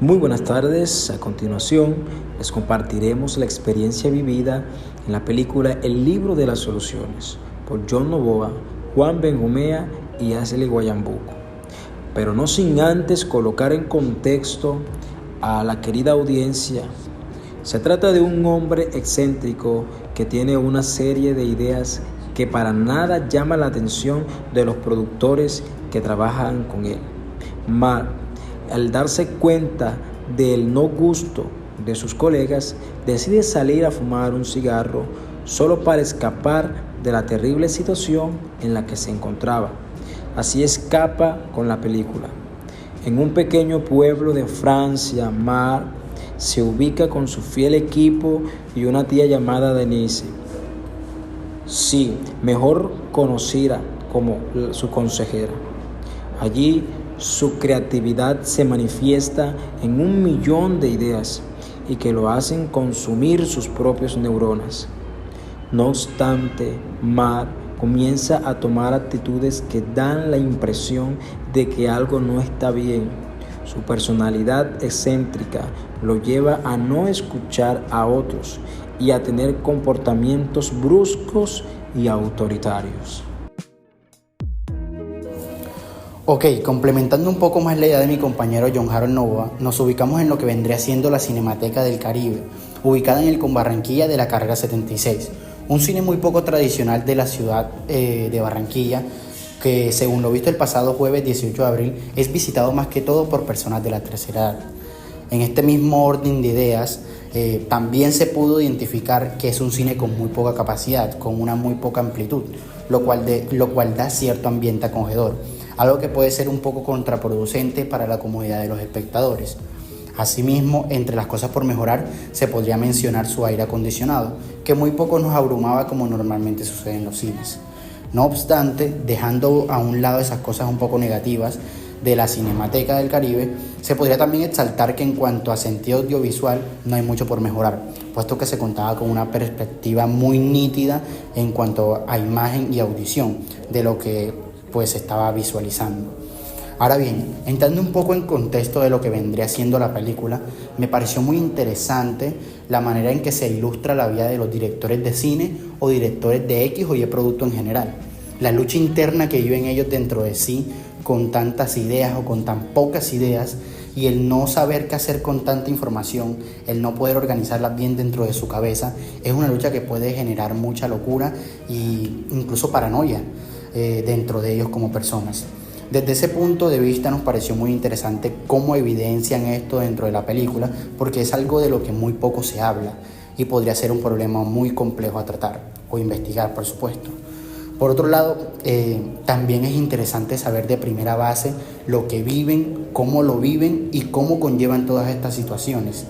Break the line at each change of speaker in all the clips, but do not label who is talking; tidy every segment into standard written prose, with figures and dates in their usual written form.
Muy buenas tardes, a continuación les compartiremos la experiencia vivida en la película El Libro de las Soluciones por John Novoa, Juan Benjumea y Ashley Guayambuco. Pero no sin antes colocar en contexto a la querida audiencia. Se trata de un hombre excéntrico que tiene una serie de ideas que para nada llama la atención de los productores que trabajan con él. Al darse cuenta del no gusto de sus colegas, decide salir a fumar un cigarro solo para escapar de la terrible situación en la que se encontraba. Así escapa con la película. En un pequeño pueblo de Francia, Marc se ubica con su fiel equipo y una tía llamada Denise. Sí, mejor conocida como su consejera. Allí su creatividad se manifiesta en 1.000.000 de ideas y que lo hacen consumir sus propias neuronas. No obstante, Mar comienza a tomar actitudes que dan la impresión de que algo no está bien. Su personalidad excéntrica lo lleva a no escuchar a otros y a tener comportamientos bruscos y autoritarios.
Ok, complementando un poco más la idea de mi compañero John Harold Novoa, nos ubicamos en lo que vendría siendo la Cinemateca del Caribe, ubicada en el Conbarranquilla de la Carrera 76, un cine muy poco tradicional de la ciudad de Barranquilla, que según lo visto el pasado jueves 18 de abril, es visitado más que todo por personas de la tercera edad. En este mismo orden de ideas, también se pudo identificar que es un cine con muy poca capacidad, con una muy poca amplitud, lo cual da cierto ambiente acogedor, algo que puede ser un poco contraproducente para la comodidad de los espectadores. Asimismo, entre las cosas por mejorar, se podría mencionar su aire acondicionado, que muy poco nos abrumaba como normalmente sucede en los cines. No obstante, dejando a un lado esas cosas un poco negativas de la Cinemateca del Caribe, se podría también exaltar que en cuanto a sentido audiovisual no hay mucho por mejorar, puesto que se contaba con una perspectiva muy nítida en cuanto a imagen y audición de lo que se estaba visualizando. Ahora bien, entrando un poco en contexto de lo que vendría siendo la película, me pareció muy interesante la manera en que se ilustra la vida de los directores de cine o directores de X o Y producto en general. La lucha interna que viven ellos dentro de sí con tantas ideas o con tan pocas ideas, y el no saber qué hacer con tanta información, el no poder organizarlas bien dentro de su cabeza, es una lucha que puede generar mucha locura e incluso paranoia dentro de ellos como personas. Desde ese punto de vista nos pareció muy interesante cómo evidencian esto dentro de la película, porque es algo de lo que muy poco se habla y podría ser un problema muy complejo a tratar o investigar, por supuesto. Por otro lado, también es interesante saber de primera base lo que viven, cómo lo viven y cómo conllevan todas estas situaciones.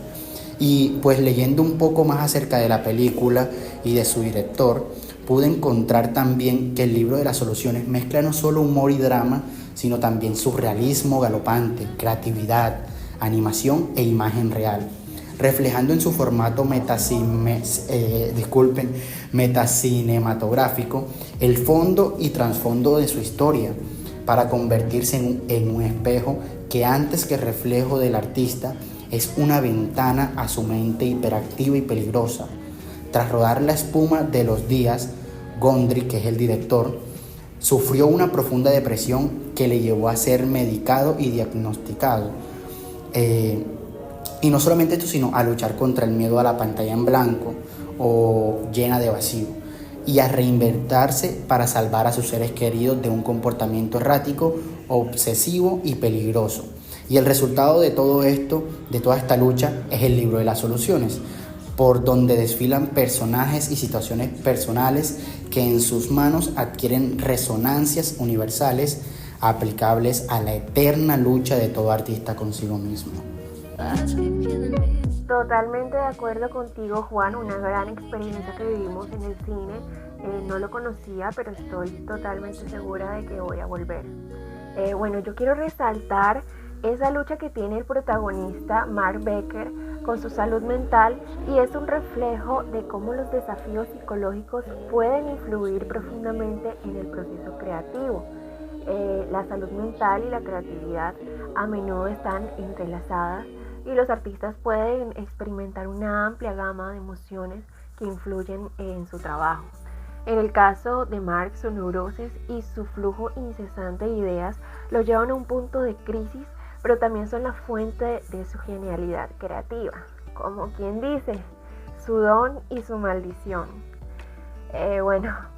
Y pues leyendo un poco más acerca de la película y de su director, pude encontrar también que el Libro de las Soluciones mezcla no solo humor y drama, sino también surrealismo galopante, creatividad, animación e imagen real, reflejando en su formato metacinematográfico el fondo y trasfondo de su historia, para convertirse en un espejo que, antes que reflejo del artista, es una ventana a su mente hiperactiva y peligrosa. Tras rodar La espuma de los días, Gondry, que es el director, sufrió una profunda depresión que le llevó a ser medicado y diagnosticado. Y no solamente esto, sino a luchar contra el miedo a la pantalla en blanco o llena de vacío, y a reinventarse para salvar a sus seres queridos de un comportamiento errático, obsesivo y peligroso. Y el resultado de todo esto, de toda esta lucha, es el Libro de las Soluciones, por donde desfilan personajes y situaciones personales que en sus manos adquieren resonancias universales aplicables a la eterna lucha de todo artista consigo mismo.
Totalmente de acuerdo contigo, Juan, una gran experiencia que vivimos en el cine. No lo conocía, pero estoy totalmente segura de que voy a volver. Bueno, yo quiero resaltar esa lucha que tiene el protagonista Mark Becker con su salud mental, y es un reflejo de cómo los desafíos psicológicos pueden influir profundamente en el proceso creativo. La salud mental y la creatividad a menudo están entrelazadas, y los artistas pueden experimentar una amplia gama de emociones que influyen en su trabajo. En el caso de Mark, su neurosis y su flujo incesante de ideas lo llevan a un punto de crisis, pero también son la fuente de su genialidad creativa. Como quien dice, su don y su maldición.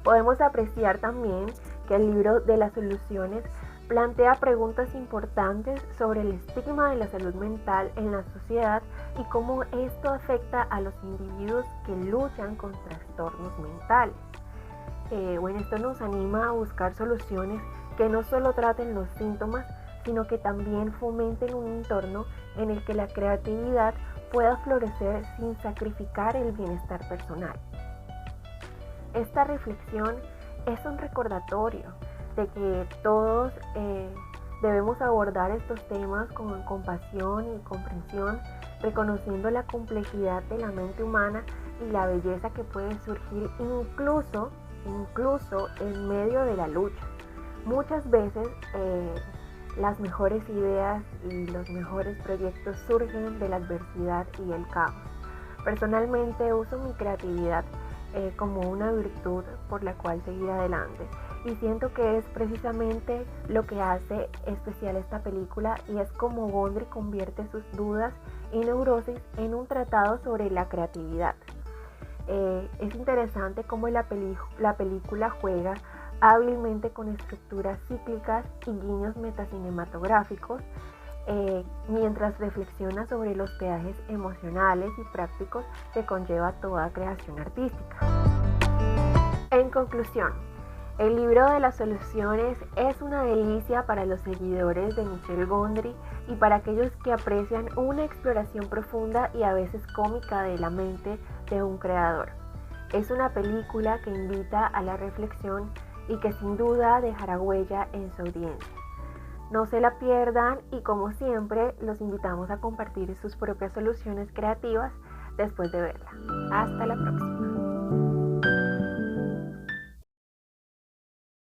Podemos apreciar también que el libro de las soluciones plantea preguntas importantes sobre el estigma de la salud mental en la sociedad y cómo esto afecta a los individuos que luchan con trastornos mentales. Esto nos anima a buscar soluciones que no solo traten los síntomas, sino que también fomenten un entorno en el que la creatividad pueda florecer sin sacrificar el bienestar personal. Esta reflexión es un recordatorio de que todos debemos abordar estos temas con compasión y comprensión, reconociendo la complejidad de la mente humana y la belleza que puede surgir incluso en medio de la lucha. Muchas veces las mejores ideas y los mejores proyectos surgen de la adversidad y el caos. Personalmente uso mi creatividad como una virtud por la cual seguir adelante, y siento que es precisamente lo que hace especial esta película, y es como Gondry convierte sus dudas y neurosis en un tratado sobre la creatividad. Es interesante cómo la película juega hábilmente con estructuras cíclicas y guiños metacinematográficos, mientras reflexiona sobre los peajes emocionales y prácticos que conlleva toda creación artística. En conclusión, el libro de las soluciones es una delicia para los seguidores de Michel Gondry y para aquellos que aprecian una exploración profunda y a veces cómica de la mente de un creador. Es una película que invita a la reflexión y que sin duda dejará huella en su audiencia. No se la pierdan y, como siempre, los invitamos a compartir sus propias soluciones creativas después de verla. Hasta la próxima.